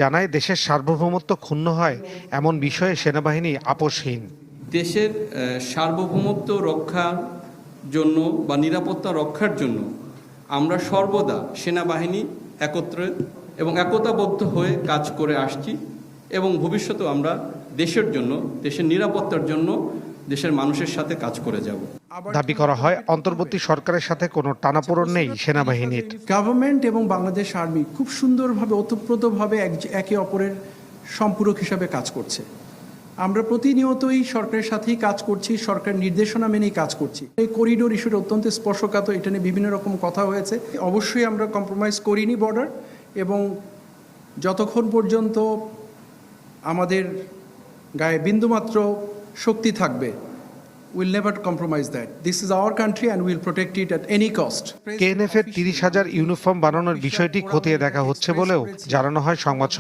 জানায় দেশের সার্বভৌমত্ব ক্ষুণ্ণ হয় এমন বিষয়ে সেনাবাহিনী আপোষহীন। দেশের সার্বভৌমত্ব রক্ষার জন্য বা নিরাপত্তা রক্ষার জন্য আমরা সর্বদা সেনাবাহিনী একত্রে এবং একতাবদ্ধ হয়ে কাজ করে আসছি এবং ভবিষ্যতেও আমরা দেশের জন্য, দেশের নিরাপত্তার জন্য দেশের মানুষের সাথে কাজ করে যাব। দাবি করা হয় অন্তর্বর্তী সরকারের সাথে কোনো টানাপোড়েন নেই সেনাবাহিনীর। গভর্নমেন্ট এবং বাংলাদেশ আর্মি খুব সুন্দরভাবে ওতপ্রোতভাবে একে অপরের সম্পূরক হিসাবে কাজ করছে। আমরা প্রতিনিয়তই সরকারের সাথেই কাজ করছি, সরকার নির্দেশনা মেনেই কাজ করছি। এই করিডোর ইস্যুটা অত্যন্ত স্পর্শকাতর, এটা নিয়ে বিভিন্ন রকম কথা হয়েছে। অবশ্যই আমরা কম্প্রোমাইজ করিনি বর্ডার, এবং যতক্ষণ পর্যন্ত আমাদের গায়ে বিন্দুমাত্র শক্তি থাকবে, we'll never compromise that. This is our country and we'll protect it at any cost. KNF এর 30,000 ইউনিফর্ম বানানোর বিষয়টি খতিয়ে দেখা হচ্ছে বলেও জানানো হয় সংবাদ